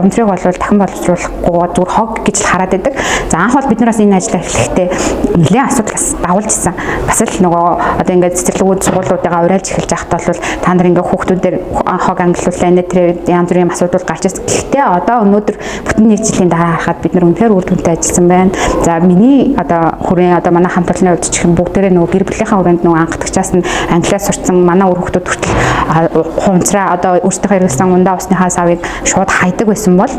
хомдрыг бол дахин боловсруулахгүй зүгээр хог гэж хараад байдаг. За анх бол бид нараас энэ ажлаа эхлэхдээ нэлээд асуудал давуулж исэн. Бас л нөгөө одоо ингээд цэцэрлэгүүд сургуулиудаа урайлж эхэлж байхад бол та нар ингээд хүүхдүүдээр хог ангиллууллаа нэ тэр янз бүрийн асуудал гарч ирсэн. Гэхдээ одоо өнөөдөр бүтэн нийтийн дараа харахад бид нар үнэхээр үр дүнтэй ажилласан байна. За миний одоо хүрээ одоо манай хамт олонны хувьд ч гэх юм бүгдээрээ нөгөө гэр бүлийнхаа хүрээнд нөгөө анхдагчаас нь англиас сурсан манай үр хүүхдүүд хүртэл хунцраа одоо өөрсдийнхөө хэрэглэсэн ундаа усныхаа савыг шууд хайдаг байсан бол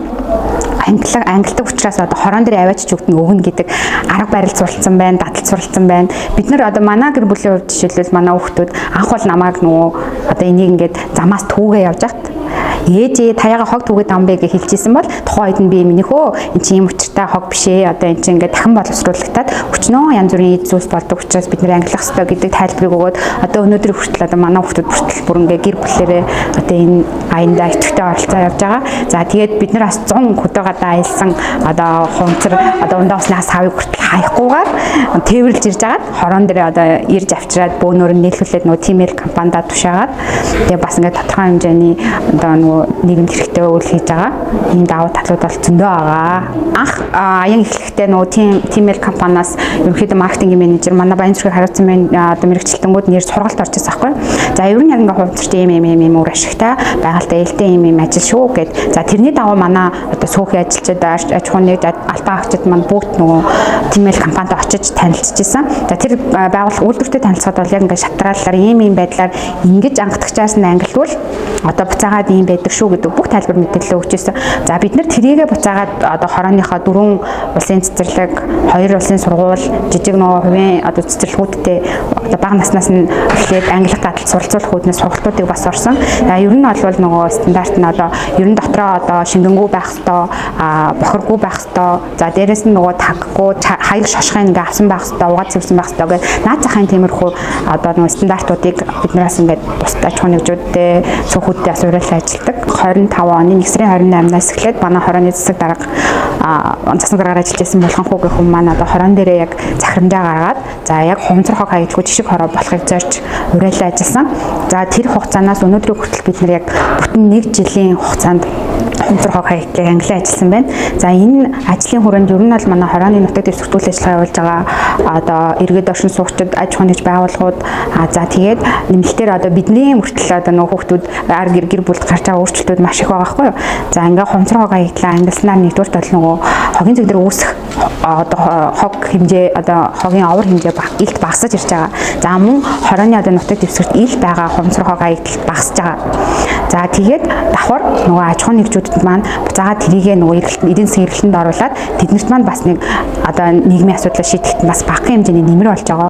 ангилдаг учраас одоо хорон дээр аваач өгдөн өгнө гэдэг арга барил суралцсан байна, дадал суралцсан байна. Бид нар одоо манай гэр бүлийн хувьд жишээлбэл манай хүүхдүүд анх бол намайг нөгөө одоо энийг ингээд замаас түүгээ явж хат ээжээ таяга хог түгээд ам бэ гэж хэлчихсэн бол тухайн үед нь би минийхөө эн чинь юм учиртай хог биш ээ одоо эн чинь ингээд дахин боловсруулагтаад өчнөө янз бүрийн зүйлс болдог учраас бид нэр ангилах хэрэгтэй гэдэг тайлбарыг өгөөд одоо өнөөдөр хүртэл одоо манай хүүхдүүд хүртэл бүр ингээд гэр бүлээрээ одоо энэ аяндаа идэвхтэй оролцоо явж байгаа. За тэгээд бид нар бас 100 хөдөө гадаа аялсан одоо хунцар одоо ундаа усны савыг хүртэл хаяггүйгээр тээвэрлж ирж агаад хорон дээр одоо ирж авчираад бөөнөр нь нийлүүлээд нөгөө тимэл компанида тушаагаад тэгээд бас ингээд тодорхой хэмжээний одоо нийгэмд хэрэгтэй үйл хийж байгаа. Энэ давуу талууд бол зөндөө байгаа. Анх аян эхлэхдээ нөгөө тимэл компаниас ерөнхийдөө маркетингийн менежер манай Баян зүрхийг хариуцсан одоо мэрэгчлэлтэнгүүд нэр сургалт орж ирсэн байхгүй. За ер нь яг ингээ хувцарт ийм үр ашигтай байгальтай ээлтэй ийм ажил шүү гэд. За тэрний дагуу манай одоо сүүхийн ажилчид аж ахуйн нэгж албан агчид маань бүгд нөгөө тимэл компанид очиж танилцчихсан. За тэр байгууллага үйлдвэртэй танилцахад бол яг ингээ шатрааллаар ийм байдлаар ингэж анхдагчаас нь ангилвал одоо буцаагаад ийм байдаг шүү гэдэг бүх тайлбар мэдээлэл өгч ирсэн. За бид нар тэрийгэ буцаагаад одоо хорооныхоо 4 улсын цэцэрлэг, 2 улсын сургууль, жижиг нөгөө хувийн одоо цэцэрлэгүүдтэй одоо бага наснаас нь эхлээд англих дадал суралцуулах үүднээс сургалтуудыг бас орсон. За ер нь бол нөгөө стандарт нь одоо ер нь дотроо одоо шингэнгүй байх ёстой, бохиргүй байх ёстой. За дээрэс нь нөгөө таггүй, хаяг шошхын ингээ авсан байх ёстой, угаад цэвэрсэн байх ёстой гэдэг наад захын тиймэрхүү одоо нөгөө стандартуудыг биднээс ингээ бусдад аж ахуй нэгжүүдтэй, цөөхүүдтэй асууруулсан ажилдаг. 25 оны 1 сарын 28-наас эхлээд манай хорооны засаг дарга засаг даргаар ажиллаж байсан болгон хүүгийн хүмүүс маань одоо хорон дээрээ яг захирамжаа гаргаад за яг хумцар хог хаягдгүй жишг хороо болохыг зорж уриалан ажилласан. За тэр хугацаанаас өнөөдрийн хүртэл бид нар яг бүтэн 1 жилийн хугацаанд хумцар хог хаягдлыг ангилан ажилласан байна. За энэ ажлын хүрээнд ер нь бол манай хорооны нутаг дэвсгэр сэтгүүл ажиллагаа явуулж байгаа одоо иргэд оршин суугчид аж ахуйн нэгж байгууллагууд за тэгээд нэмэлтээр одоо бидний мөртлөө одоо нөгөө хүүхдүүд гэр бүлд гарч байгаа өөрчлөлтүүд маш их байгаа байхгүй юу. За ингээ хумцар хог хаягдлаа ангилснаар нэгдүгээр тал нөгөө хогийн зүг дээр үүсэх одоо хог хэмжээ одоо хогийн овор хэмжээ илт багасж ирж байгаа. За мөн хорооны одоо нутаг дэвсгэрт ил байгаа хумцар хог хаягдал багасж байгаа. За тэгээд давхар нөгөө аж ахуйн нэгжүүдэд маань буцаагаад тэрийгээ нөгөө эдийн засгийн эрхлэлд оруулаад тэднэрт маань бас нэг одоо нийгмийн асуудлыг шийдэхэд бас багахан хэмжээний нэмэр болж байгаа.